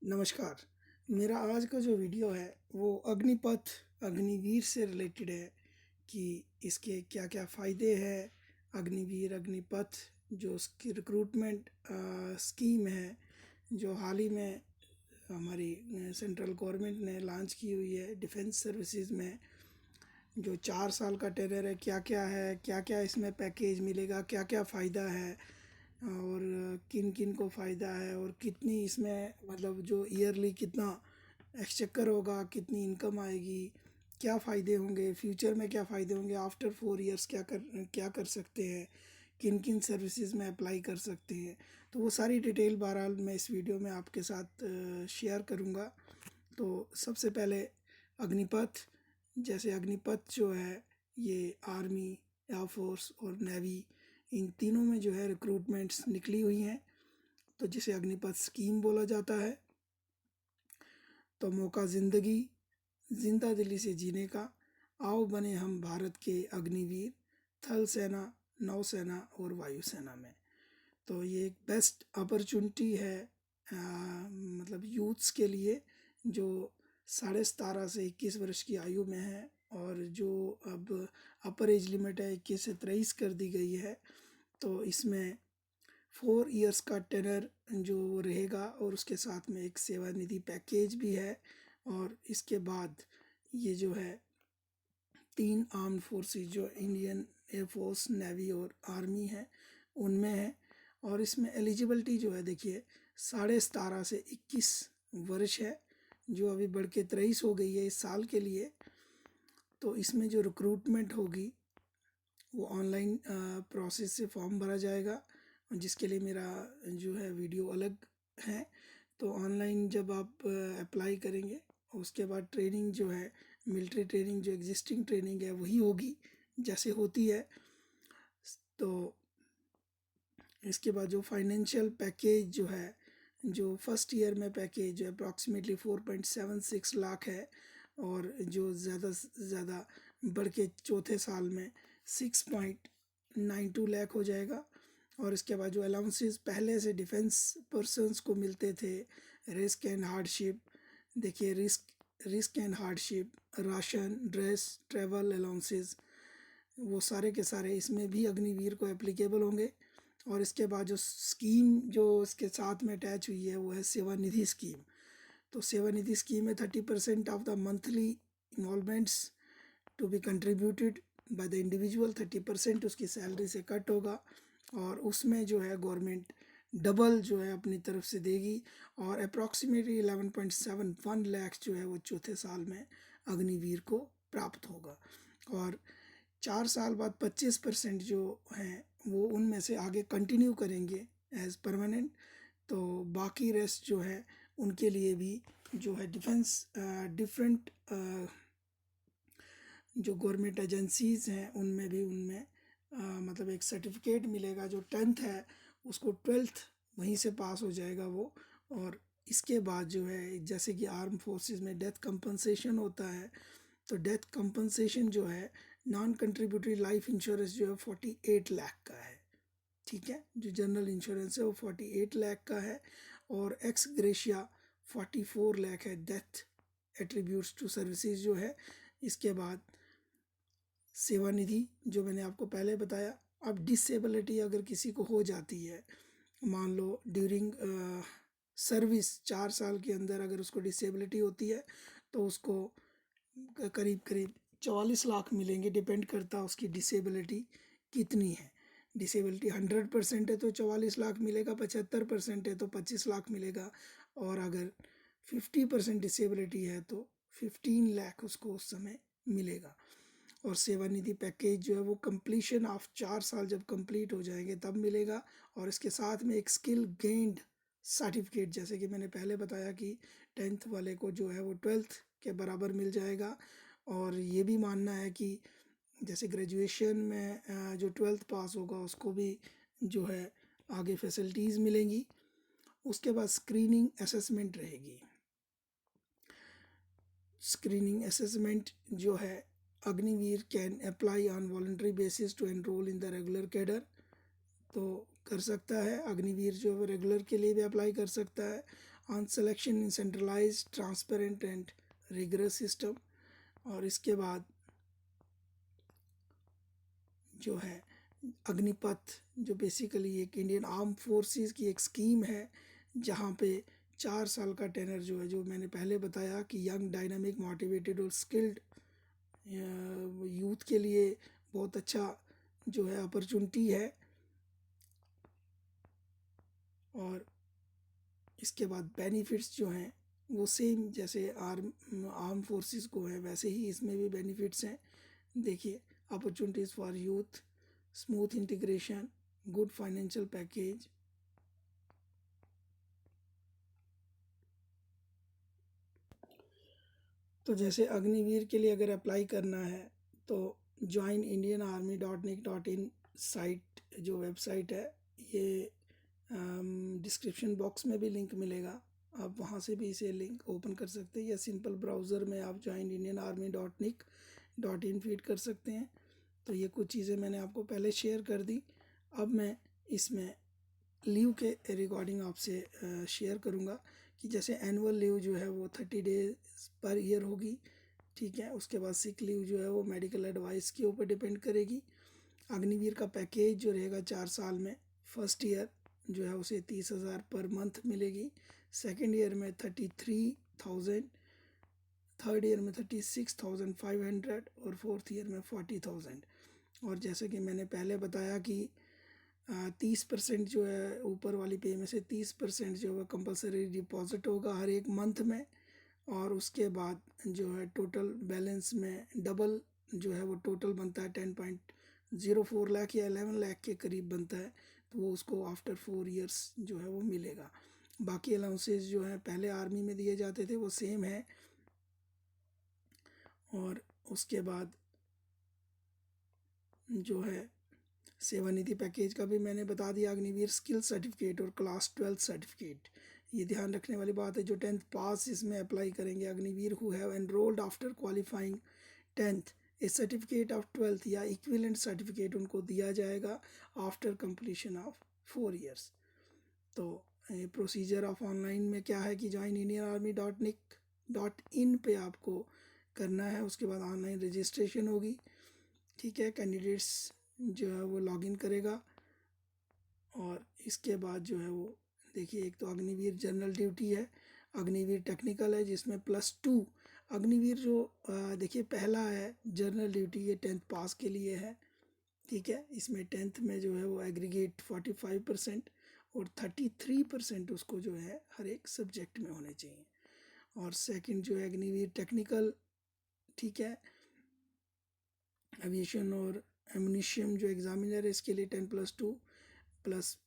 नमस्कार। मेरा आज का जो वीडियो है वो अग्निपथ अग्निवीर से रिलेटेड है कि इसके क्या-क्या फ़ायदे हैं। अग्निवीर, अग्निपथ जो उसकी रिक्रूटमेंट स्कीम है, जो हाल ही में हमारी सेंट्रल गवर्नमेंट ने लॉन्च की हुई है डिफेंस सर्विसेज में। जो 4 साल का टेन्योर है, क्या-क्या है, क्या-क्या इसमें पैकेज मिलेगा, क्या-क्या फ़ायदा है और किन-किन को फ़ायदा है और कितनी इसमें मतलब जो ईयरली कितना एक्सचेकर होगा, कितनी इनकम आएगी, क्या फ़ायदे होंगे, फ्यूचर में क्या फ़ायदे होंगे, आफ्टर 4 इयर्स क्या कर सकते हैं, किन-किन सर्विसेज में अप्लाई कर सकते हैं। तो वो सारी डिटेल बहरहाल मैं इस वीडियो में आपके साथ शेयर करूँगा। तो सबसे पहले अग्निपथ। जैसे अग्निपथ जो है ये आर्मी, एयरफोर्स और नेवी इन तीनों में जो है रिक्रूटमेंट्स निकली हुई हैं, तो जिसे अग्निपथ स्कीम बोला जाता है। तो मौका ज़िंदगी जिंदा दिली से जीने का, आओ बने हम भारत के अग्निवीर, थल सेना, नौसेना और वायुसेना में। तो ये एक बेस्ट अपॉर्चुनिटी है मतलब यूथ्स के लिए जो 17.5 से 21 वर्ष की आयु में है और जो अब अपर एज लिमिट है 21 से 23 कर दी गई है। तो इसमें 4 इयर्स का टेनर जो रहेगा और उसके साथ में एक सेवानिधि पैकेज भी है। और इसके बाद ये जो है 3 आर्म्ड फोर्सेस जो इंडियन एयरफोर्स, नेवी और आर्मी है उनमें है। और इसमें एलिजिबिलिटी जो है देखिए 17.5 से 21 वर्ष है, जो अभी बढ़ के 23 हो गई है इस साल के लिए। तो इसमें जो रिक्रूटमेंट होगी वो ऑनलाइन प्रोसेस से फॉर्म भरा जाएगा, जिसके लिए मेरा जो है वीडियो अलग है। तो ऑनलाइन जब आप अप्लाई करेंगे उसके बाद ट्रेनिंग जो है, मिलिट्री ट्रेनिंग जो एग्जिस्टिंग ट्रेनिंग है वही होगी जैसे होती है। तो इसके बाद जो फाइनेंशियल पैकेज जो है, जो फर्स्ट ईयर में पैकेज जो अप्रॉक्सीमेटली 4.76 लाख है और जो ज़्यादा से ज़्यादा बढ़ के चौथे साल में 6.92 लाख हो जाएगा। और इसके बाद जो अलाउंसेस पहले से डिफेंस पर्सन्स को मिलते थे, रिस्क एंड हार्डशिप, देखिए risk and hardship, ration, dress, travel allowances, वो सारे के सारे इसमें भी अग्निवीर को एप्लीकेबल होंगे। और इसके बाद जो स्कीम जो इसके साथ में अटैच हुई है वो है सेवानिधि स्कीम। तो सेवानिधि स्कीम में 30% of the monthly involvements to be contributed by the individual, 30% उसकी सैलरी से कट होगा और उसमें जो है गवर्नमेंट डबल जो है अपनी तरफ से देगी। और अप्रॉक्सीमेटली 11.71 लाख जो है वो चौथे साल में अग्निवीर को प्राप्त होगा। और 4 साल बाद 25% जो हैं वो उनमें से आगे कंटिन्यू करेंगे एज परमानेंट। तो बाकी रेस्ट जो है उनके लिए भी जो है डिफेंस डिफरेंट जो गवर्नमेंट एजेंसीज़ हैं उनमें भी उनमें मतलब एक सर्टिफिकेट मिलेगा। जो 10th है उसको 12th वहीं से पास हो जाएगा वो। और इसके बाद जो है जैसे कि आर्म फोर्सेस में डेथ कंपनसेशन होता है, तो डेथ कंपनसेशन जो है नॉन कंट्रीब्यूटरी लाइफ इंश्योरेंस जो है 48 लाख का है। ठीक है, जो जनरल इंश्योरेंस है वो 48 लाख का है और एक्स ग्रेशिया 44 लाख है डेथ एट्रीब्यूट्स टू सर्विसेज जो है। इसके बाद सेवानिधि जो मैंने आपको पहले बताया। अब डिसेबिलिटी अगर किसी को हो जाती है, मान लो ड्यूरिंग सर्विस 4 साल के अंदर अगर उसको डिसेबिलिटी होती है तो उसको करीब करीब 44 लाख मिलेंगे, डिपेंड करता उसकी डिसेबिलिटी कितनी है। डिसेबिलिटी 100% है तो 44 लाख मिलेगा, 75% है तो 25 लाख मिलेगा और अगर 50% डिसेबिलिटी है तो 15 लाख उसको उस समय मिलेगा। और सेवानिधि पैकेज जो है वो कंप्लीशन ऑफ 4 साल जब कंप्लीट हो जाएंगे तब मिलेगा। और इसके साथ में एक स्किल गेंड सर्टिफिकेट, जैसे कि मैंने पहले बताया कि 10th वाले को जो है वो 12th के बराबर मिल जाएगा। और ये भी मानना है कि जैसे ग्रेजुएशन में जो 12th पास होगा उसको भी जो है आगे फैसिलिटीज़ मिलेंगी। उसके बाद स्क्रीनिंग असेसमेंट रहेगी। स्क्रीनिंग असेसमेंट जो है Agniveer can apply on voluntary basis to enrol in the regular cadre, तो कर सकता है अग्निवीर जो है रेगुलर के लिए भी अप्लाई कर सकता है। On selection in centralise transparent and rigorous system. और इसके बाद जो है अग्निपथ, जो बेसिकली एक इंडियन आर्म फोर्सेस की एक स्कीम है, जहाँ पे 4 साल का टेनर जो है, जो मैंने पहले बताया कि यंग डायनामिक मोटिवेटेड और स्किल्ड यूथ के लिए बहुत अच्छा जो है अपॉर्चुनिटी है। और इसके बाद बेनिफिट्स जो हैं वो सेम जैसे आर्म फोर्सेस को है, वैसे ही इसमें भी बेनिफिट्स हैं। देखिए, opportunities for youth, smooth integration, good financial package. तो जैसे अग्निवीर के लिए अगर अप्लाई करना है तो joinindianarmy.nic.in साइट जो वेबसाइट है, ये डिस्क्रिप्शन बॉक्स में भी लिंक मिलेगा, आप वहाँ से भी इसे लिंक ओपन कर सकते हैं, या सिंपल ब्राउज़र में आप joinindianarmy.nic.in फीड कर सकते हैं। तो ये कुछ चीज़ें मैंने आपको पहले शेयर कर दी। अब मैं इसमें लीव के रिगार्डिंग आपसे शेयर करूँगा कि जैसे एनुअल लीव जो है वो 30 डेज पर ईयर होगी, ठीक है। उसके बाद सिक लीव जो है वो मेडिकल एडवाइस के ऊपर डिपेंड करेगी। अग्निवीर का पैकेज जो रहेगा 4 साल में, फर्स्ट ईयर जो है उसे 30,000 पर मंथ मिलेगी, सेकेंड ईयर में 33,000, थर्ड ईयर में 36,500 और फोर्थ ईयर में 40,000। और जैसे कि मैंने पहले बताया कि 30% जो है ऊपर वाली पे में से 30% जो है कंपलसरी डिपॉजिट होगा हर एक मंथ में। और उसके बाद जो है टोटल बैलेंस में डबल जो है वो टोटल बनता है 10.04 लाख या 11 लाख के करीब बनता है, तो वो उसको आफ्टर 4 इयर्स जो है वो मिलेगा। बाकी अलाउंसेस जो है पहले आर्मी में दिए जाते थे वो सेम है। और उसके बाद जो है सेवानिधि पैकेज का भी मैंने बता दिया। अग्निवीर स्किल सर्टिफिकेट और क्लास 12 सर्टिफिकेट, ये ध्यान रखने वाली बात है। जो 10th पास इसमें अप्लाई करेंगे Agniveer who have enrolled after qualifying 10th, A certificate of 12th या इक्विवेलेंट सर्टिफिकेट उनको दिया जाएगा आफ्टर कंप्लीशन ऑफ 4 इयर्स। तो प्रोसीजर ऑफ ऑनलाइन में क्या है कि joinindianarmy.nic.in पे आपको करना है। उसके बाद ऑनलाइन रजिस्ट्रेशन होगी, ठीक है। कैंडिडेट्स जो है वो लॉगिन करेगा। और इसके बाद जो है वो देखिए, एक तो अग्निवीर जनरल ड्यूटी है, अग्निवीर टेक्निकल है जिसमें +2। अग्निवीर जो देखिए पहला है जनरल ड्यूटी, ये 10th पास के लिए है, ठीक है। इसमें 10th में जो है वो एग्रीगेट 45% और 33% उसको जो है हर एक सब्जेक्ट में होने चाहिए। और सेकंड जो है अग्निवीर टेक्निकल, ठीक है। एविएशन और एमुनिशियम जो एग्जामिनर है इसके लिए 10+2 प्लस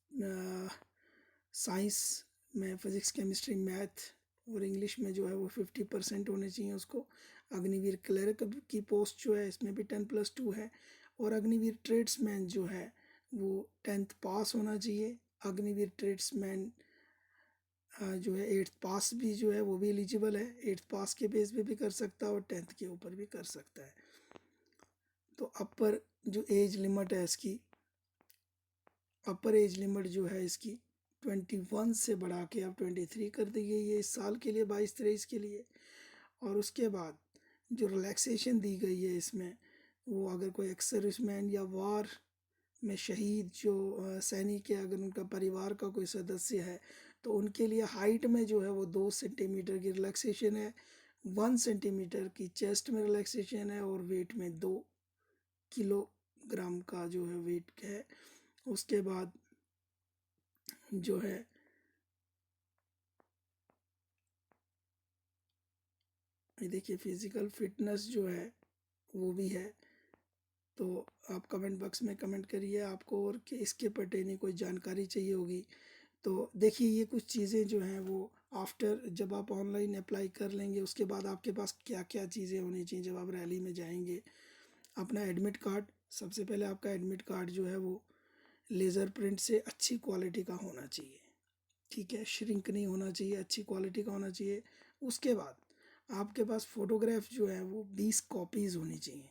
साइंस में फिज़िक्स केमिस्ट्री मैथ और इंग्लिश में जो है वो 50% होने चाहिए उसको। अग्निवीर क्लर्क की पोस्ट जो है इसमें भी 10+2 है। और अग्निवीर ट्रेड्समैन जो है वो 10th पास होना चाहिए। अग्निवीर ट्रेड्समैन जो है 8th पास भी जो है वो भी एलिजिबल है, 8th पास के बेस पे भी कर सकता है और 10th के ऊपर भी कर सकता है। तो अपर जो एज लिमिट है इसकी, अपर एज लिमिट जो है इसकी 21 से बढ़ा के अब 23 कर दी गई है इस साल के लिए, 22-23 के लिए। और उसके बाद जो रिलैक्सेशन दी गई है इसमें, वो अगर कोई एक्स सर्विसमैन या वार में शहीद जो सैनिक है, अगर उनका परिवार का कोई सदस्य है तो उनके लिए हाइट में जो है वो 2 सेंटीमीटर की रिलैक्सेशन है, 1 सेंटीमीटर की चेस्ट में रिलैक्सेशन है और वेट में 2 किलोग्राम का जो है वेट है। उसके बाद जो है ये देखिए फिज़िकल फिटनेस जो है वो भी है। तो आप कमेंट बॉक्स में कमेंट करिए आपको और कि इसके पर्टेनी कोई जानकारी चाहिए होगी। तो देखिए, ये कुछ चीज़ें जो हैं वो आफ्टर जब आप ऑनलाइन अप्लाई कर लेंगे उसके बाद आपके पास क्या क्या चीज़ें होनी चाहिए जब आप रैली में जाएंगे। अपना एडमिट कार्ड, सबसे पहले आपका एडमिट कार्ड जो है वो लेज़र प्रिंट से अच्छी क्वालिटी का होना चाहिए, ठीक है। श्रिंक नहीं होना चाहिए, अच्छी क्वालिटी का होना चाहिए। उसके बाद आपके पास फ़ोटोग्राफ जो है वो 20 कॉपीज़ होनी चाहिए,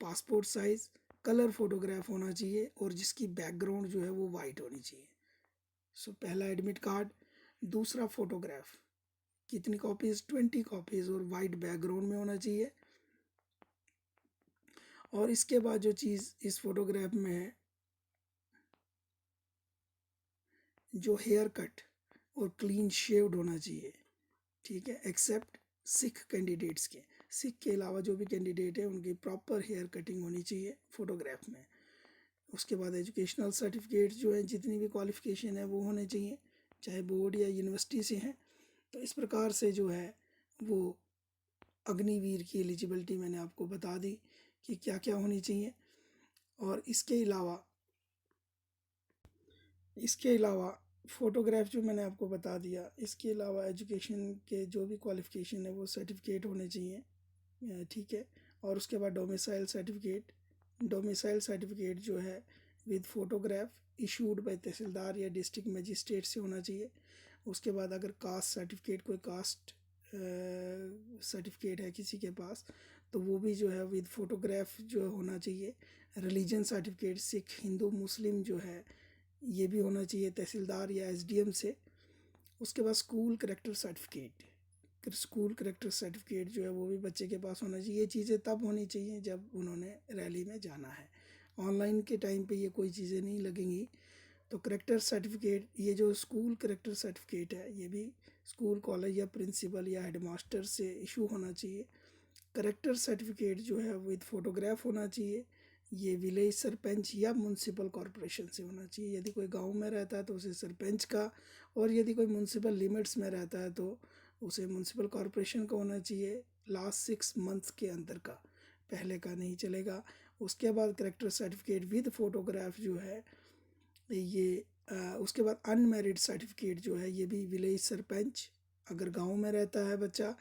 पासपोर्ट साइज़ कलर फ़ोटोग्राफ होना चाहिए और जिसकी बैकग्राउंड जो है वो वाइट होनी चाहिए। सो पहला एडमिट कार्ड, दूसरा फोटोग्राफ, कितनी कॉपीज़, 20 कॉपीज़, और वाइट बैकग्राउंड में होना चाहिए। और इसके बाद जो चीज़ इस फोटोग्राफ में है, जो हेयर कट और क्लीन शेव्ड होना चाहिए, ठीक है, एक्सेप्ट सिख कैंडिडेट्स के। सिख के अलावा जो भी कैंडिडेट है उनकी प्रॉपर हेयर कटिंग होनी चाहिए फोटोग्राफ में। उसके बाद एजुकेशनल सर्टिफिकेट जो है, जितनी भी क्वालिफ़िकेशन है वो होने चाहिए, चाहे बोर्ड या यूनिवर्सिटी से हैं। तो इस प्रकार से जो है वो अग्निवीर की एलिजिबिलिटी मैंने आपको बता दी कि क्या क्या होनी चाहिए। और इसके अलावा फ़ोटोग्राफ जो मैंने आपको बता दिया, इसके अलावा एजुकेशन के जो भी क्वालिफ़िकेशन है वो सर्टिफिकेट होने चाहिए, ठीक है। और उसके बाद डोमिसाइल सर्टिफिकेट जो है विद फ़ोटोग्राफ इशूड बाय तहसीलदार या डिस्ट्रिक्ट मजिस्ट्रेट से होना चाहिए। उसके बाद अगर कास्ट सर्टिफिकेट, कोई कास्ट सर्टिफिकेट है किसी के पास, तो वो भी जो है विद फ़ोटोग्राफ जो होना चाहिए। रिलीजन सर्टिफिकेट, सिख, हिंदू, मुस्लिम जो है ये भी होना चाहिए तहसीलदार या एसडीएम से। उसके बाद स्कूल करेक्टर सर्टिफिकेट जो है वो भी बच्चे के पास होना चाहिए। ये चीज़ें तब होनी चाहिए जब उन्होंने रैली में जाना है, ऑनलाइन के टाइम पे ये कोई चीज़ें नहीं लगेंगी। तो करेक्टर सर्टिफिकेट, ये जो स्कूल करेक्टर सर्टिफिकेट है ये भी स्कूल, कॉलेज या प्रिंसिपल या हेडमास्टर से इशू होना चाहिए। करेक्टर सर्टिफिकेट जो है विद फ़ोटोग्राफ होना चाहिए। ये विलेज सरपंच या म्यूनसिपल कॉरपोरेशन से होना चाहिए। यदि कोई गांव में रहता है तो उसे सरपंच का, और यदि कोई म्यूनसिपल लिमिट्स में रहता है तो उसे म्यूनसिपल कॉरपोरेशन का होना चाहिए। लास्ट 6 मंथ के अंदर का, पहले का नहीं चलेगा। उसके बाद करेक्टर सर्टिफिकेट विद फ़ोटोग्राफ जो है ये उसके बाद अनमेरिड सर्टिफिकेट जो है ये भी विलेज सरपंच, अगर गांव में रहता है बच्चा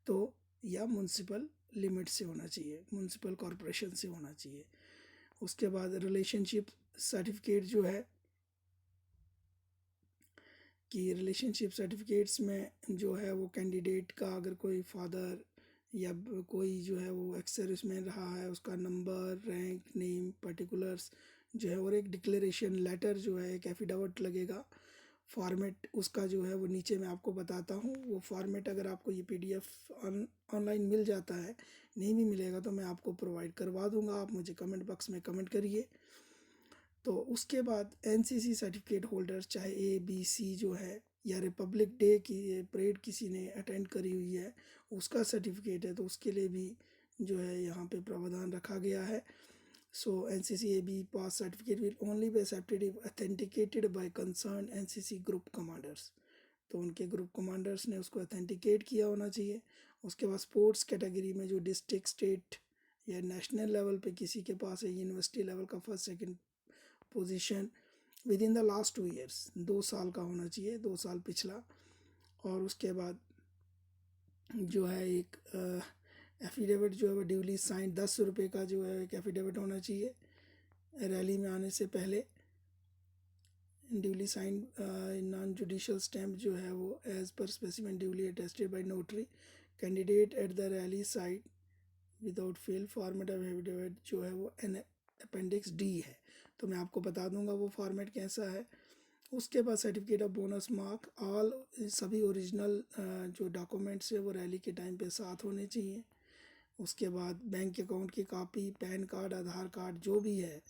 तो, या म्यूनसिपल लिमिट से होना चाहिए, म्यूनसिपल कॉरपोरेशन से होना चाहिए। उसके बाद रिलेशनशिप सर्टिफिकेट जो है कि रिलेशनशिप सर्टिफिकेट्स में जो है वो कैंडिडेट का अगर कोई फादर या कोई जो है वो एक्स सर्विसमैन रहा है, उसका नंबर, रैंक, नेम, पर्टिकुलर्स जो है, और एक डिक्लेरेशन लेटर जो है, एक एफिडेविट लगेगा। फॉर्मेट उसका जो है वो नीचे मैं आपको बताता हूँ। वो फॉर्मेट अगर आपको ये पीडीएफ ऑनलाइन मिल जाता है, नहीं भी मिलेगा तो मैं आपको प्रोवाइड करवा दूँगा, आप मुझे कमेंट बॉक्स में कमेंट करिए। तो उसके बाद एनसीसी सर्टिफिकेट होल्डर्स, चाहे ABC जो है, या रिपब्लिक डे की परेड किसी ने अटेंड करी हुई है उसका सर्टिफिकेट है, तो उसके लिए भी जो है यहाँ पे प्रावधान रखा गया है। So NCC AB pass certificate will only be accepted if authenticated by concern NCC group commanders. तो उनके ग्रुप कमांडर्स ने उसको ऑथेंटिकेट किया होना चाहिए। उसके बाद स्पोर्ट्स कैटेगरी में जो डिस्ट्रिक्ट, स्टेट या नेशनल लेवल पे किसी के पास है, यूनिवर्सिटी लेवल का first second position with in the last 2 years, 2 साल का होना चाहिए, 2 साल पिछला। और उसके बाद जो है एक एफिडेविट जो है वो ड्यूली साइन, 10 रुपये का जो है एक एफिडेविट होना चाहिए रैली में आने से पहले। Duly sign non judicial stamp जो है वो as per specimen duly attested by notary candidate at the rally site without fail. Format of affidavit जो है वो अपेंडिक्स D है, तो मैं आपको बता दूंगा वो फॉर्मेट कैसा है। उसके बाद certificate of bonus mark, all सभी ओरिजिनल जो डॉक्यूमेंट्स है वो रैली के टाइम पे साथ होने चाहिए। उसके बाद बैंक अकाउंट की कॉपी, पैन कार्ड, आधार कार्ड जो भी है,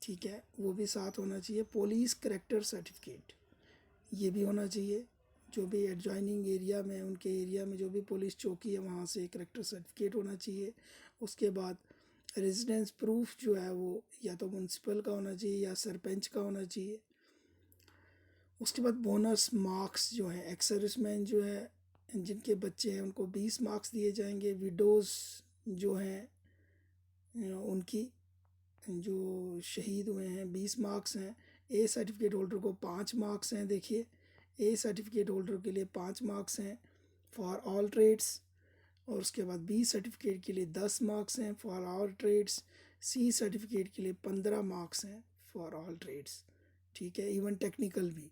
ठीक है, वो भी साथ होना चाहिए। पुलिस करेक्टर सर्टिफिकेट ये भी होना चाहिए। जो भी एडजॉइनिंग एरिया में, उनके एरिया में जो भी पुलिस चौकी है वहाँ से करेक्टर सर्टिफिकेट होना चाहिए। उसके बाद रेजिडेंस प्रूफ जो है वो या तो म्यूनसिपल का होना चाहिए या सरपंच का होना चाहिए। उसके बाद बोनस मार्क्स जो है, एक्स सर्विसमैन जो है जिनके बच्चे हैं उनको 20 मार्क्स दिए जाएंगे। विडोज़ जो हैं उनकी, जो शहीद हुए हैं, 20 मार्क्स हैं। ए सर्टिफिकेट होल्डर को 5 मार्क्स हैं। देखिए, ए सर्टिफिकेट होल्डर के लिए 5 मार्क्स हैं फॉर ऑल ट्रेड्स। और उसके बाद बी सर्टिफिकेट के लिए 10 मार्क्स हैं for all trades. C certificate के लिए 15 मार्क्स हैं फॉर ऑल ट्रेड्स, ठीक है, इवन टेक्निकल भी।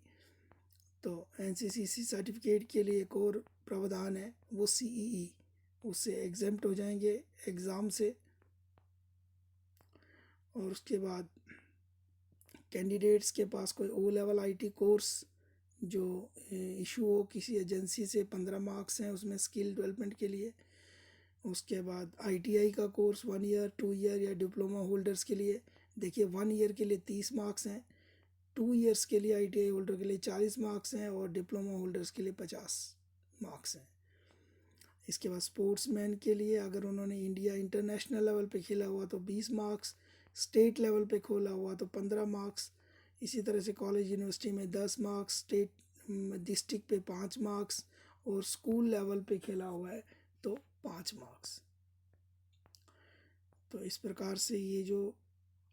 तो एनसीसी सर्टिफिकेट के लिए एक और प्रावधान है, वो CEE, उससे एग्जेम्प्ट हो जाएंगे एग्ज़ाम से। और उसके बाद कैंडिडेट्स के पास कोई O लेवल IT कोर्स जो इशू हो किसी एजेंसी से, 15 मार्क्स हैं उसमें स्किल डेवलपमेंट के लिए। उसके बाद आईटीआई का कोर्स 1 ईयर, 2 ईयर या डिप्लोमा होल्डर्स के लिए देखिए 1 ईयर के लिए 30 मार्क्स हैं, 2 ईयर्स के लिए आईटीआई होल्डर के लिए 40 मार्क्स हैं और डिप्लोमा होल्डर्स के लिए 50 मार्क्स हैं। इसके बाद स्पोर्ट्समैन के लिए अगर उन्होंने इंडिया इंटरनेशनल लेवल पे खेला हुआ तो 20 मार्क्स, स्टेट लेवल पे खोला हुआ तो 15 मार्क्स, इसी तरह से कॉलेज यूनिवर्सिटी में 10 मार्क्स, स्टेट डिस्ट्रिक्ट पे 5 मार्क्स और स्कूल लेवल पे खेला हुआ है तो 5 मार्क्स। तो इस प्रकार से ये जो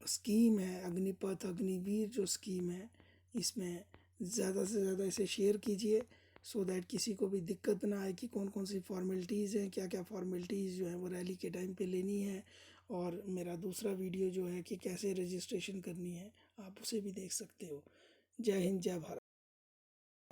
स्कीम है अग्निपथ अग्निवीर जो स्कीम है, इसमें ज़्यादा से ज़्यादा इसे शेयर कीजिए सो दैट किसी को भी दिक्कत ना आए कि कौन कौन सी फॉर्मेलिटीज़ हैं, क्या क्या फॉर्मेलिटीज़ जो है वो रैली के टाइम पे लेनी है। और मेरा दूसरा वीडियो जो है कि कैसे रजिस्ट्रेशन करनी है आप उसे भी देख सकते हो। जय हिंद, जय भारत।